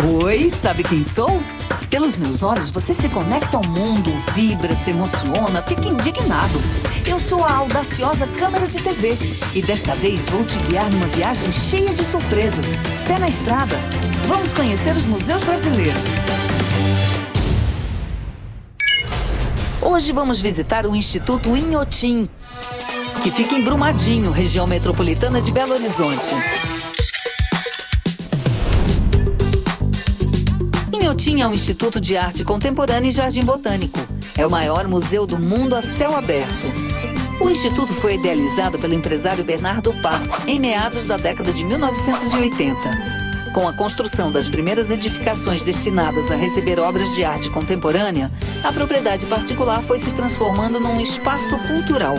Oi, sabe quem sou? Pelos meus olhos, você se conecta ao mundo, vibra, se emociona, fica indignado. Eu sou a audaciosa câmera de TV e desta vez vou te guiar numa viagem cheia de surpresas. Pé na estrada. Vamos conhecer os museus brasileiros. Hoje vamos visitar o Instituto Inhotim, que fica em Brumadinho, região metropolitana de Belo Horizonte. Inhotim é um instituto de arte contemporânea e jardim botânico. É o maior museu do mundo a céu aberto. O instituto foi idealizado pelo empresário Bernardo Paz em meados da década de 1980. Com a construção das primeiras edificações destinadas a receber obras de arte contemporânea, a propriedade particular foi se transformando num espaço cultural.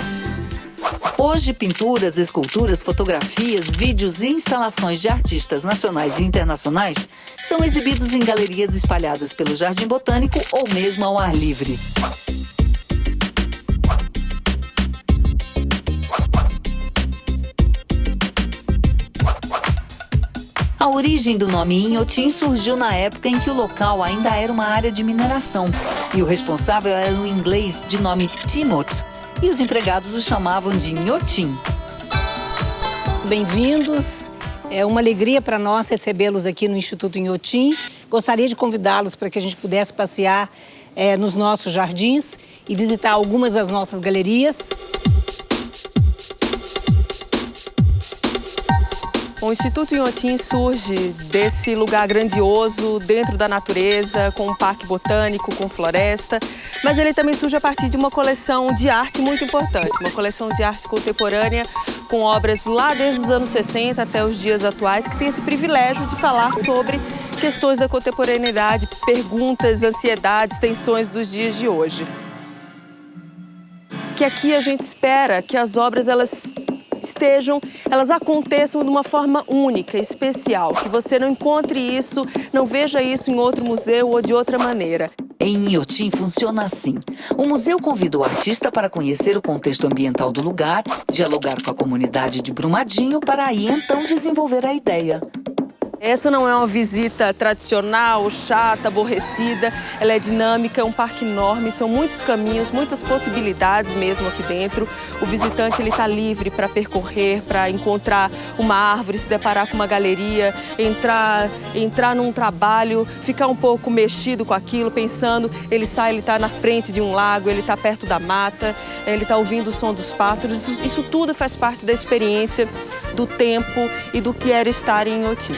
Hoje, pinturas, esculturas, fotografias, vídeos e instalações de artistas nacionais e internacionais são exibidos em galerias espalhadas pelo Jardim Botânico ou mesmo ao ar livre. A origem do nome Inhotim surgiu na época em que o local ainda era uma área de mineração e o responsável era o inglês de nome Timothy, e os empregados o chamavam de Inhotim. Bem-vindos, é uma alegria para nós recebê-los aqui no Instituto Inhotim. Gostaria de convidá-los para que a gente pudesse passear nos nossos jardins e visitar algumas das nossas galerias. O Instituto Inhotim surge desse lugar grandioso, dentro da natureza, com um parque botânico, com floresta, mas ele também surge a partir de uma coleção de arte muito importante, uma coleção de arte contemporânea com obras lá desde os anos 60 até os dias atuais, que tem esse privilégio de falar sobre questões da contemporaneidade, perguntas, ansiedades, tensões dos dias de hoje. Que aqui a gente espera que as obras elas aconteçam de uma forma única, especial, que você não encontre isso, não veja isso em outro museu ou de outra maneira. Em Inhotim funciona assim. O museu convida o artista para conhecer o contexto ambiental do lugar, dialogar com a comunidade de Brumadinho para aí então desenvolver a ideia. Essa não é uma visita tradicional, chata, aborrecida. Ela é dinâmica, é um parque enorme, são muitos caminhos, muitas possibilidades mesmo aqui dentro. O visitante está livre para percorrer, para encontrar uma árvore, se deparar com uma galeria, entrar num trabalho, ficar um pouco mexido com aquilo, pensando, ele está na frente de um lago, ele está perto da mata, ele está ouvindo o som dos pássaros. Isso tudo faz parte da experiência, do tempo e do que era estar em Inhotim.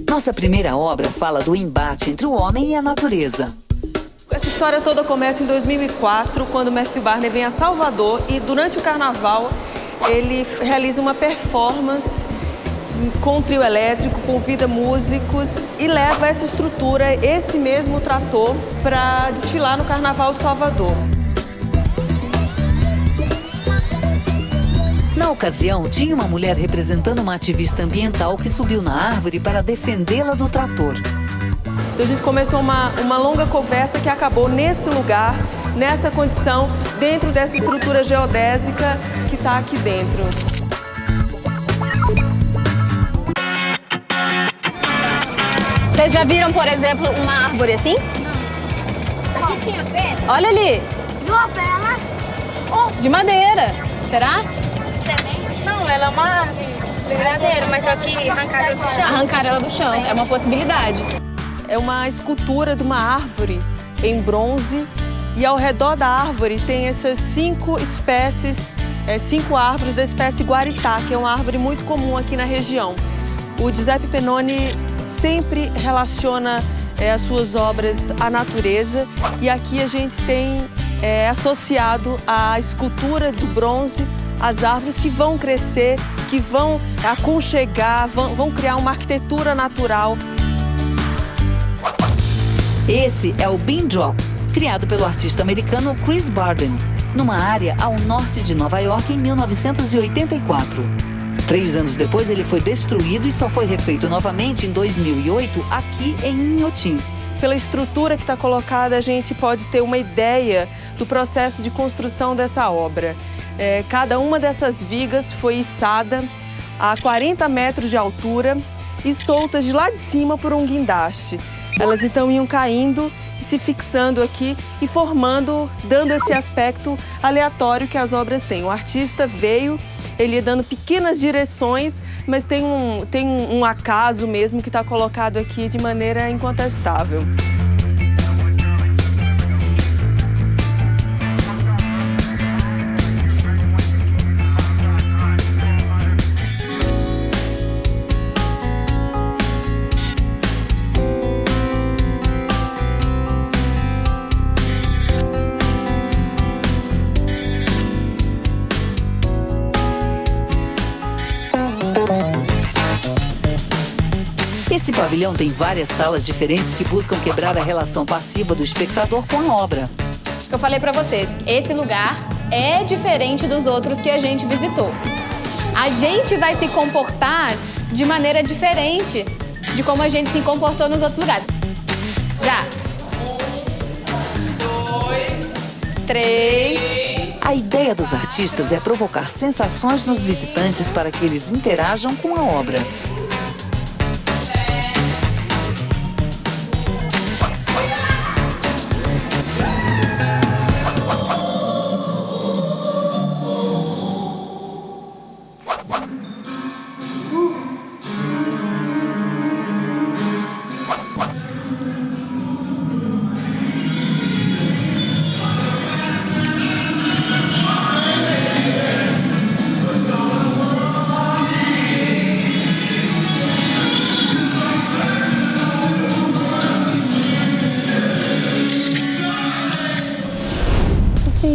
Nossa primeira obra fala do embate entre o homem e a natureza. Essa história toda começa em 2004, quando o Matthew Barney vem a Salvador e durante o carnaval ele realiza uma performance com trio elétrico, convida músicos e leva essa estrutura, esse mesmo trator, para desfilar no Carnaval de Salvador. Na ocasião, tinha uma mulher representando uma ativista ambiental que subiu na árvore para defendê-la do trator. Então a gente começou uma longa conversa que acabou nesse lugar, nessa condição, dentro dessa estrutura geodésica que está aqui dentro. Vocês já viram, por exemplo, uma árvore assim? Não. Aqui tinha pedra? Olha ali. De uma pedra? De madeira. Será? Não, ela é uma árvore verdadeira, mas só que arrancaram do chão. Arrancaram ela do chão. É uma possibilidade. É uma escultura de uma árvore em bronze e ao redor da árvore tem essas 5 espécies, 5 árvores da espécie guaritá, que é uma árvore muito comum aqui na região. O Giuseppe Pennoni sempre relaciona as suas obras à natureza e aqui a gente tem associado a escultura do bronze as árvores que vão crescer, que vão aconchegar, vão criar uma arquitetura natural. Esse é o Bean Drop, criado pelo artista americano Chris Barden, numa área ao norte de Nova York em 1984. 3 anos depois ele foi destruído e só foi refeito novamente em 2008 aqui em Inhotim. Pela estrutura que está colocada, a gente pode ter uma ideia do processo de construção dessa obra. Cada uma dessas vigas foi içada a 40 metros de altura e soltas de lá de cima por um guindaste. Elas então iam caindo e se fixando aqui e formando, dando esse aspecto aleatório que as obras têm. O artista veio, ele ia dando pequenas direções, mas tem um acaso mesmo que está colocado aqui de maneira incontestável. Esse pavilhão tem várias salas diferentes que buscam quebrar a relação passiva do espectador com a obra. Eu falei pra vocês, esse lugar é diferente dos outros que a gente visitou. A gente vai se comportar de maneira diferente de como a gente se comportou nos outros lugares. Já. 1, 2, 3... A ideia dos artistas é provocar sensações nos visitantes para que eles interajam com a obra.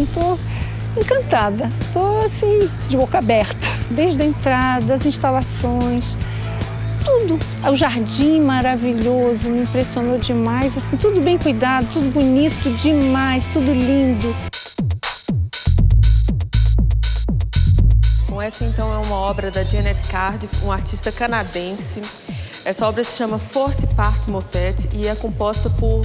Estou encantada, estou assim, de boca aberta, desde a entrada, as instalações, tudo. O jardim maravilhoso, me impressionou demais, assim, tudo bem cuidado, tudo bonito demais, tudo lindo. Bom, essa então é uma obra da Janet Cardiff, uma artista canadense. Essa obra se chama Forty Part Motet e é composta por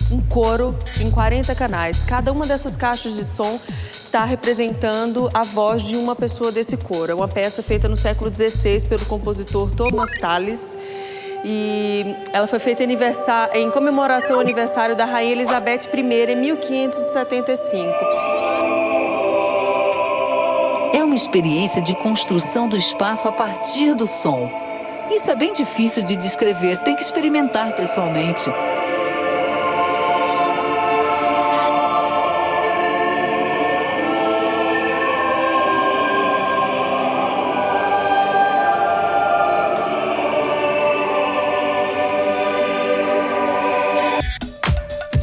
um coro em 40 canais. Cada uma dessas caixas de som está representando a voz de uma pessoa desse coro. É uma peça feita no século XVI pelo compositor Thomas Tallis. E ela foi feita em comemoração ao aniversário da Rainha Elizabeth I, em 1575. É uma experiência de construção do espaço a partir do som. Isso é bem difícil de descrever, tem que experimentar pessoalmente.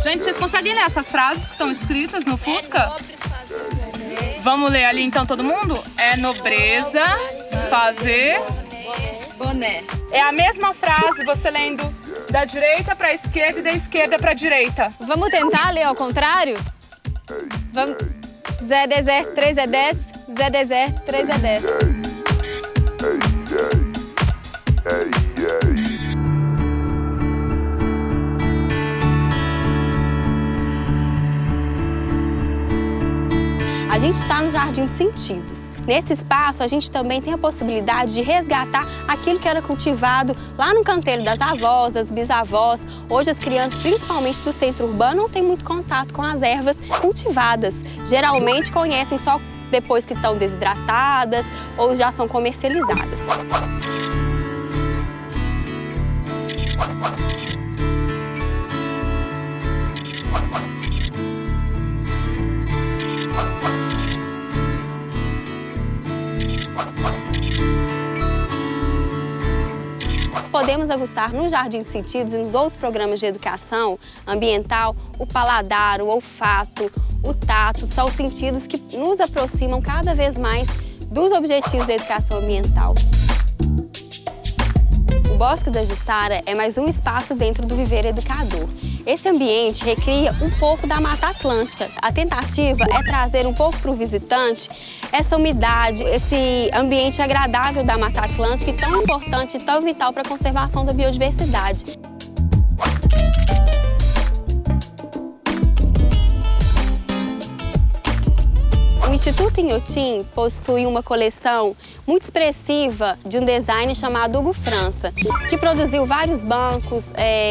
Gente, vocês conseguem ler essas frases que estão escritas no Fusca? Vamos ler ali então todo mundo? É nobreza fazer Boné. É a mesma frase, você lendo da direita para a esquerda e da esquerda para a direita. Vamos tentar ler ao contrário? Vamos. Zé Dezé, 3 é 10. Zé Dezé, 3 é 10. A gente está no Jardim Sentidos. Nesse espaço, a gente também tem a possibilidade de resgatar aquilo que era cultivado lá no canteiro das avós, das bisavós. Hoje as crianças, principalmente do centro urbano, não têm muito contato com as ervas cultivadas. Geralmente conhecem só depois que estão desidratadas ou já são comercializadas. Podemos aguçar no Jardim dos Sentidos e nos outros programas de educação ambiental o paladar, o olfato, o tato. São sentidos que nos aproximam cada vez mais dos objetivos da educação ambiental. O Bosque da Jussara é mais um espaço dentro do Viver Educador. Esse ambiente recria um pouco da Mata Atlântica. A tentativa é trazer um pouco para o visitante essa umidade, esse ambiente agradável da Mata Atlântica, tão importante e tão vital para a conservação da biodiversidade. O Instituto Inhotim possui uma coleção muito expressiva de um designer chamado Hugo França, que produziu vários bancos,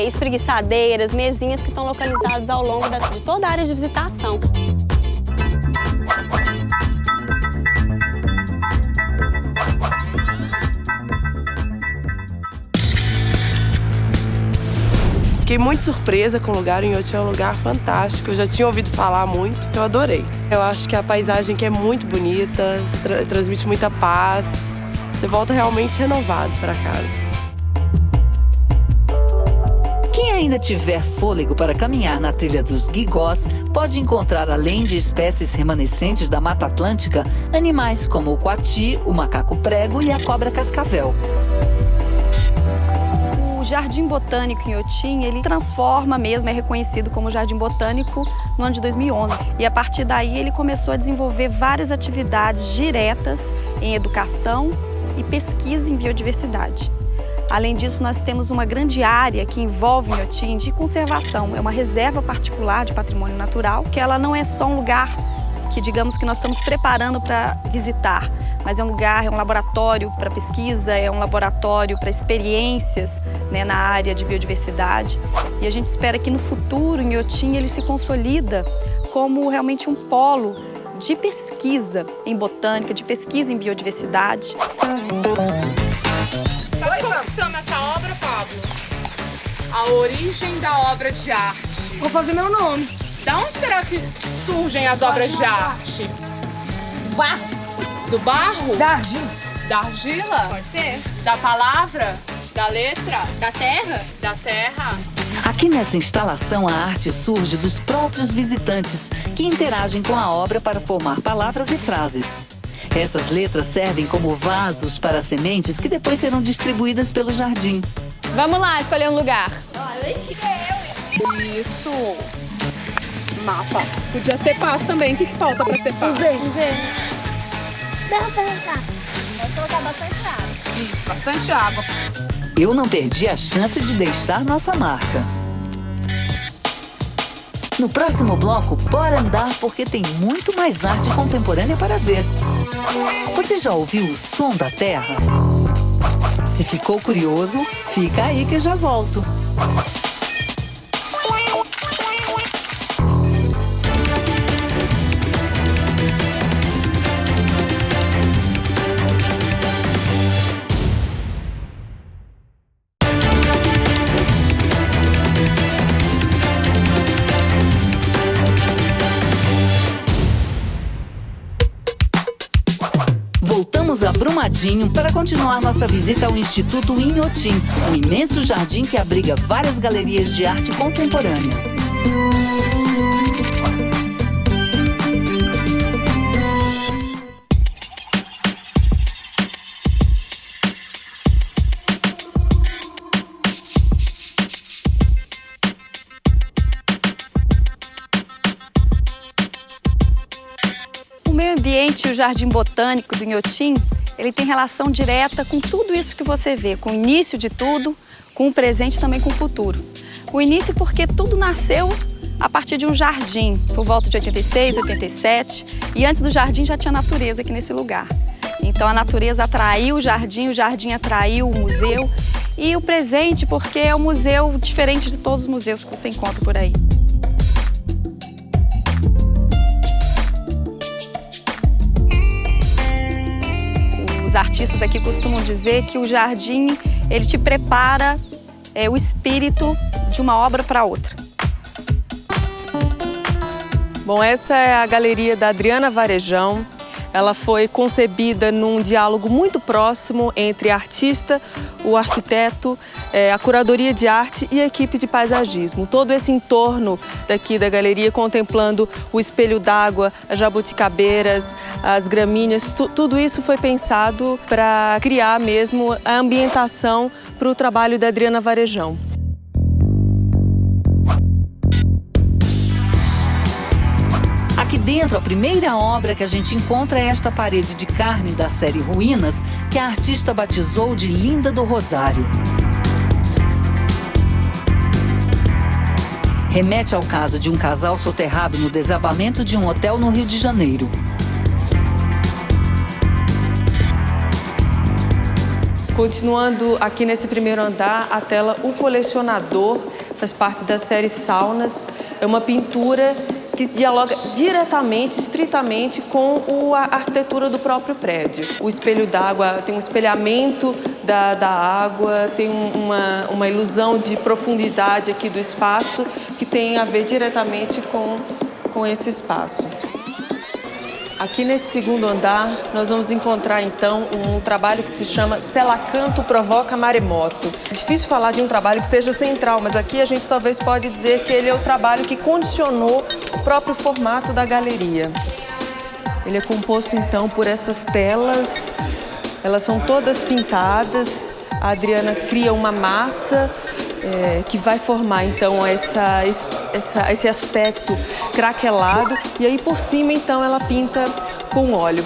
espreguiçadeiras, mesinhas que estão localizados ao longo de toda a área de visitação. Fiquei muito surpresa com o lugar. O Inhotim é um lugar fantástico. Eu já tinha ouvido falar muito, eu adorei. Eu acho que a paisagem aqui é muito bonita, transmite muita paz. Você volta realmente renovado para casa. Quem ainda tiver fôlego para caminhar na trilha dos Guigós, pode encontrar, além de espécies remanescentes da Mata Atlântica, animais como o coati, o macaco prego e a cobra cascavel. O Jardim Botânico Inhotim, ele transforma mesmo, é reconhecido como Jardim Botânico no ano de 2011. E a partir daí ele começou a desenvolver várias atividades diretas em educação e pesquisa em biodiversidade. Além disso, nós temos uma grande área que envolve Inhotim de conservação. É uma reserva particular de patrimônio natural, que ela não é só um lugar que, digamos, que nós estamos preparando para visitar, mas é um lugar, é um laboratório para pesquisa, é um laboratório para experiências, né, na área de biodiversidade. E a gente espera que no futuro, Inhotim, ele se consolida como realmente um polo de pesquisa em botânica, de pesquisa em biodiversidade. Sabe como que chama essa obra, Pablo? A origem da obra de arte. Vou fazer meu nome. Da onde será que surgem as obras de arte? Barro. Do barro? Da argila. Da argila? Pode ser. Da palavra? Da letra? Da terra? Da terra? Aqui nessa instalação, a arte surge dos próprios visitantes, que interagem com a obra para formar palavras e frases. Essas letras servem como vasos para sementes que depois serão distribuídas pelo jardim. Vamos lá, escolher um lugar. Isso. Mapa. Podia ser fácil também. O que falta para ser fácil? Dá pra entrar. Vai colocar bastante água. Isso, bastante água. Eu não perdi a chance de deixar nossa marca. No próximo bloco, bora andar porque tem muito mais arte contemporânea para ver. Você já ouviu o som da terra? Se ficou curioso, fica aí que eu já volto. Voltamos a Brumadinho para continuar nossa visita ao Instituto Inhotim, um imenso jardim que abriga várias galerias de arte contemporânea. O meio ambiente e o Jardim Botânico do Inhotim, ele tem relação direta com tudo isso que você vê, com o início de tudo, com o presente e também com o futuro. O início porque tudo nasceu a partir de um jardim, por volta de 86, 87, e antes do jardim já tinha natureza aqui nesse lugar. Então a natureza atraiu o jardim atraiu o museu, e o presente porque é um museu diferente de todos os museus que você encontra por aí. Os artistas aqui costumam dizer que o jardim, ele te prepara o espírito de uma obra para outra. Bom, essa é a galeria da Adriana Varejão. Ela foi concebida num diálogo muito próximo entre a artista, o arquiteto, a curadoria de arte e a equipe de paisagismo. Todo esse entorno daqui da galeria, contemplando o espelho d'água, as jabuticabeiras, as gramíneas, tudo isso foi pensado para criar mesmo a ambientação para o trabalho da Adriana Varejão. Aqui dentro, a primeira obra que a gente encontra é esta parede de carne da série Ruínas, que a artista batizou de Linda do Rosário. Remete ao caso de um casal soterrado no desabamento de um hotel no Rio de Janeiro. Continuando aqui nesse primeiro andar, a tela O Colecionador faz parte da série Saunas. É uma pintura que dialoga diretamente, estritamente com a arquitetura do próprio prédio. O espelho d'água tem um espelhamento da água, tem uma ilusão de profundidade aqui do espaço que tem a ver diretamente com esse espaço. Aqui nesse segundo andar, nós vamos encontrar, então, um trabalho que se chama Selacanto Provoca Maremoto. É difícil falar de um trabalho que seja central, mas aqui a gente talvez pode dizer que ele é o trabalho que condicionou o próprio formato da galeria. Ele é composto, então, por essas telas. Elas são todas pintadas. A Adriana cria uma massa que vai formar, então, esse aspecto craquelado. E aí, por cima, então, ela pinta com óleo.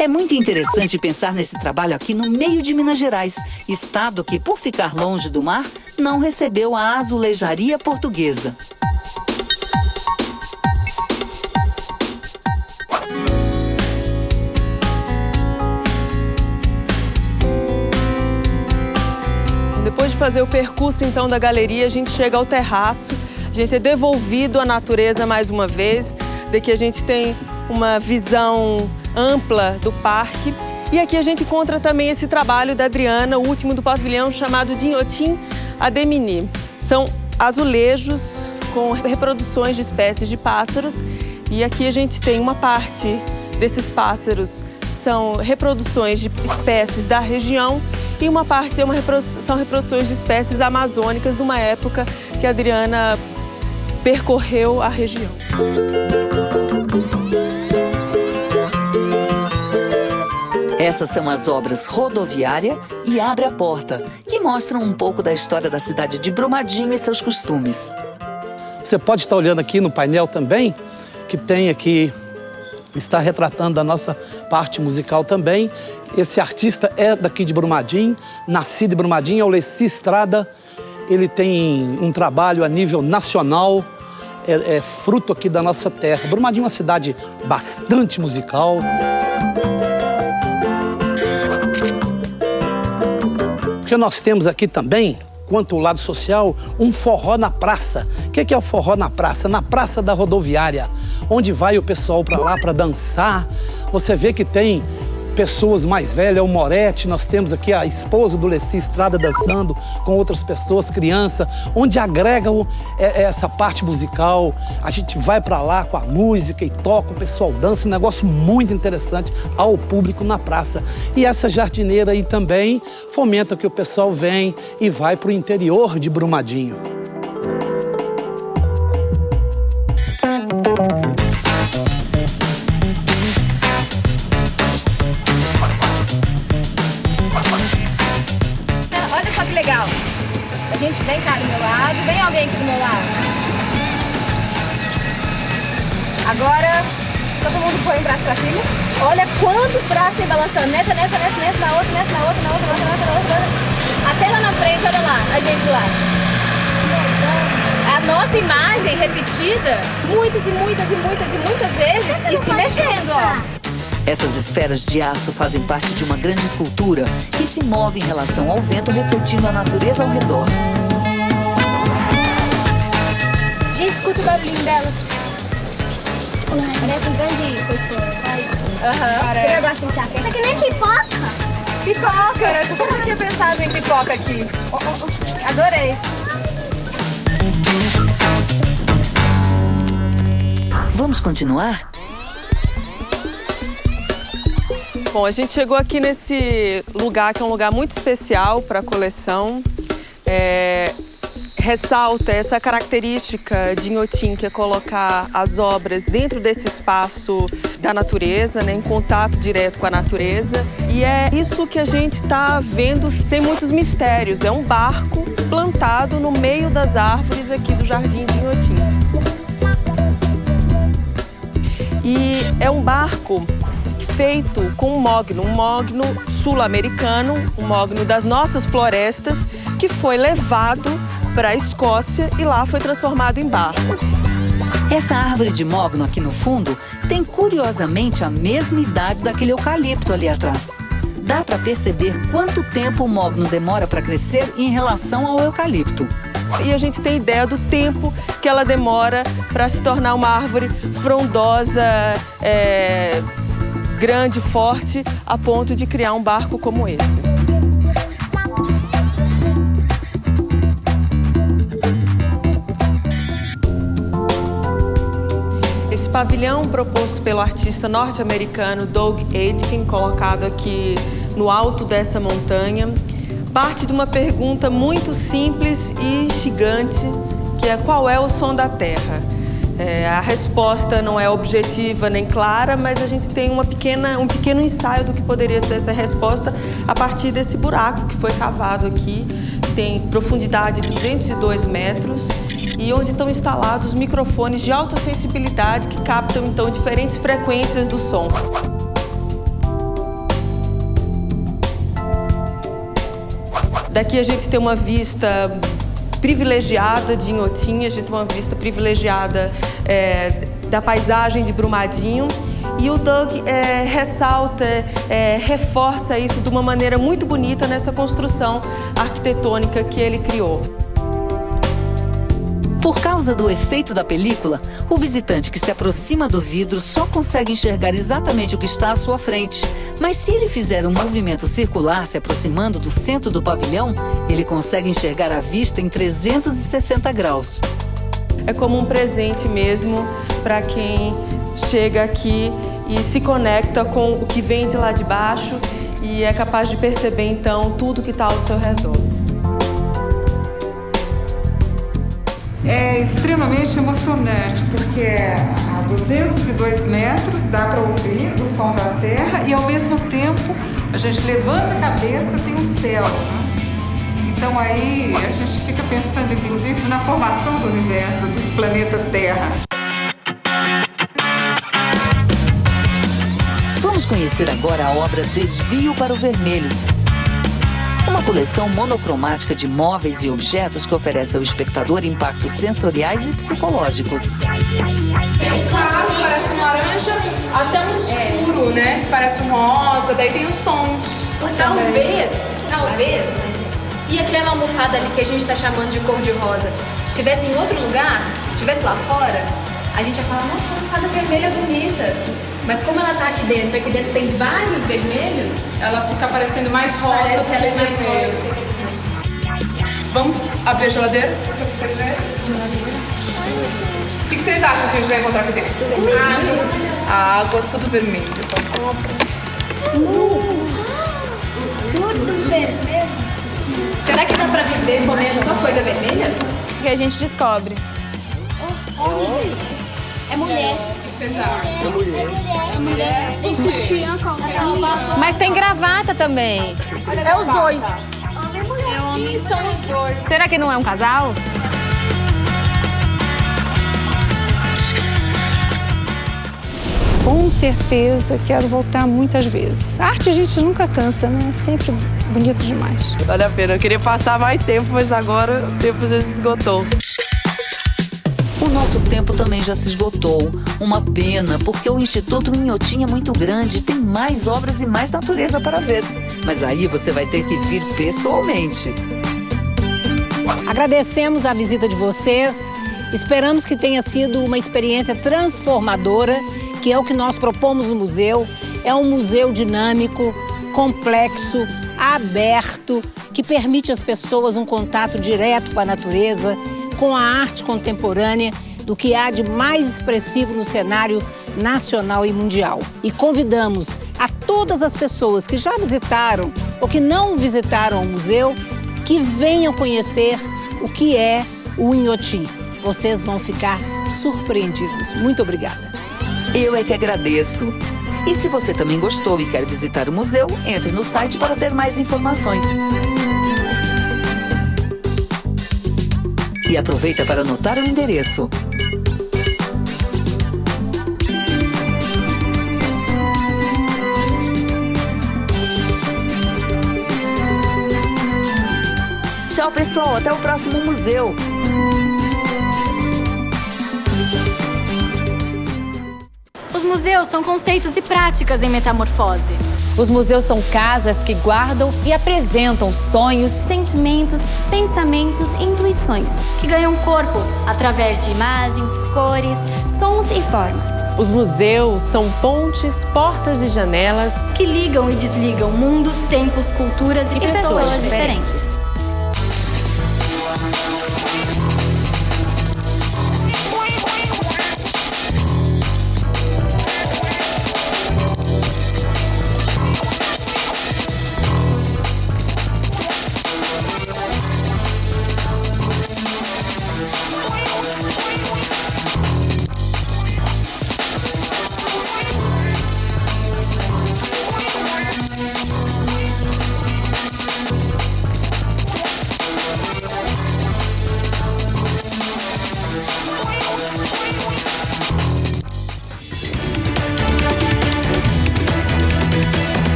É muito interessante pensar nesse trabalho aqui no meio de Minas Gerais, estado que, por ficar longe do mar, não recebeu a azulejaria portuguesa. Depois de fazer o percurso, então, da galeria, a gente chega ao terraço, a gente é devolvido à natureza mais uma vez, daqui a gente tem uma visão ampla do parque. E aqui a gente encontra também esse trabalho da Adriana, o último do pavilhão, chamado Dinhotim Ademini. São azulejos com reproduções de espécies de pássaros. E aqui a gente tem uma parte desses pássaros, são reproduções de espécies da região, e uma parte são reproduções de espécies amazônicas de uma época que a Adriana percorreu a região. Essas são as obras Rodoviária e Abre a Porta, que mostram um pouco da história da cidade de Brumadinho e seus costumes. Você pode estar olhando aqui no painel também, que tem aqui, está retratando a nossa parte musical também. Esse artista é daqui de Brumadinho, nascido em Brumadinho, é o Leci Estrada. Ele tem um trabalho a nível nacional, é fruto aqui da nossa terra. Brumadinho é uma cidade bastante musical. Porque nós temos aqui também, quanto ao lado social, um forró na praça. O que é o forró na praça? Na Praça da Rodoviária, onde vai o pessoal para lá para dançar. Você vê que tem pessoas mais velhas, o Moretti, nós temos aqui a esposa do Leci Estrada dançando com outras pessoas, crianças, onde agrega essa parte musical. A gente vai para lá com a música e toca, o pessoal dança, um negócio muito interessante ao público na praça. E essa jardineira aí também fomenta que o pessoal vem e vai para o interior de Brumadinho. Legal. A gente vem cá do meu lado, vem alguém aqui do meu lado. Agora, todo mundo põe o braço pra cima. Olha quantos braços tem balançando. Nessa, na outra, na outra. Até lá na frente, olha lá, a gente lá. A nossa imagem repetida muitas vezes e se mexendo, ó. Essas esferas de aço fazem parte de uma grande escultura que se move em relação ao vento, refletindo a natureza ao redor. Gente, escuta o barulhinho delas. Parece um grande coisa. Que negócio de chá. Isso aqui nem pipoca. Pipoca! Eu nunca tinha pensado em pipoca aqui. Adorei. Vamos continuar? Bom, a gente chegou aqui nesse lugar que é um lugar muito especial para a coleção. Ressalta essa característica de Inhotim, que é colocar as obras dentro desse espaço da natureza, né, em contato direto com a natureza. E é isso que a gente está vendo sem muitos mistérios. É um barco plantado no meio das árvores aqui do Jardim de Inhotim. E é um barco feito com um mogno sul-americano, um mogno das nossas florestas, que foi levado para a Escócia e lá foi transformado em barco. Essa árvore de mogno aqui no fundo tem curiosamente a mesma idade daquele eucalipto ali atrás. Dá para perceber quanto tempo o mogno demora para crescer em relação ao eucalipto. E a gente tem ideia do tempo que ela demora para se tornar uma árvore frondosa, grande, forte, a ponto de criar um barco como esse. Esse pavilhão proposto pelo artista norte-americano Doug Aitken, colocado aqui no alto dessa montanha, parte de uma pergunta muito simples e instigante, que é: qual é o som da Terra? A resposta não é objetiva nem clara, mas a gente tem um pequeno ensaio do que poderia ser essa resposta a partir desse buraco que foi cavado aqui. Tem profundidade de 202 metros e onde estão instalados microfones de alta sensibilidade que captam, então, diferentes frequências do som. Daqui a gente tem uma vista privilegiada de Inhotim, a gente tem uma vista privilegiada da paisagem de Brumadinho. E o Doug ressalta, reforça isso de uma maneira muito bonita nessa construção arquitetônica que ele criou. Por causa do efeito da película, o visitante que se aproxima do vidro só consegue enxergar exatamente o que está à sua frente. Mas se ele fizer um movimento circular se aproximando do centro do pavilhão, ele consegue enxergar a vista em 360 graus. É como um presente mesmo para quem chega aqui e se conecta com o que vem de lá de baixo e é capaz de perceber, então, tudo que está ao seu redor. É extremamente emocionante, porque a 202 metros dá para ouvir o som da terra e, ao mesmo tempo, a gente levanta a cabeça, tem o céu, né? Então aí a gente fica pensando, inclusive, na formação do universo, do planeta Terra. Vamos conhecer agora a obra Desvio para o Vermelho. Uma coleção monocromática de móveis e objetos que oferece ao espectador impactos sensoriais e psicológicos. Tem um claro, parece um laranja, até um escuro, né? Que parece um rosa, daí tem os tons. Talvez, se aquela almofada ali que a gente tá chamando de cor-de-rosa tivesse em outro lugar, tivesse lá fora, a gente ia falar: nossa, a almofada vermelha é bonita. Mas como ela tá aqui dentro tem vários vermelhos, ela fica parecendo mais rosa do que vermelho. Vamos abrir a geladeira para vocês verem? O que vocês acham que a gente vai encontrar aqui dentro? A água, tudo vermelho. tudo vermelho. Será que dá pra viver comendo só coisa vermelha? O que a gente descobre? É mulher. Vocês acham? É mulher. Tem sutiã, calça. Mas tem gravata também. É os dois. É homem, são os dois. Será que não é um casal? Com certeza, quero voltar muitas vezes. A arte a gente nunca cansa, né? É sempre bonito demais. Vale a pena. Eu queria passar mais tempo, mas agora o tempo já se esgotou. O nosso tempo também já se esgotou. Uma pena, porque o Instituto Inhotim é muito grande, tem mais obras e mais natureza para ver. Mas aí você vai ter que vir pessoalmente. Agradecemos a visita de vocês. Esperamos que tenha sido uma experiência transformadora, que é o que nós propomos no museu. É um museu dinâmico, complexo, aberto, que permite às pessoas um contato direto com a natureza, com a arte contemporânea, do que há de mais expressivo no cenário nacional e mundial. E convidamos a todas as pessoas que já visitaram ou que não visitaram o museu, que venham conhecer o que é o Inhotim. Vocês vão ficar surpreendidos. Muito obrigada. Eu é que agradeço. E se você também gostou e quer visitar o museu, entre no site para ter mais informações. E aproveita para anotar o endereço. Tchau, pessoal. Até o próximo museu. Os museus são conceitos e práticas em metamorfose. Os museus são casas que guardam e apresentam sonhos, Sentimentos, pensamentos e intuições que ganham corpo através de imagens, cores, sons e formas. Os museus são pontes, portas e janelas que ligam e desligam mundos, tempos, culturas e pessoas diferentes.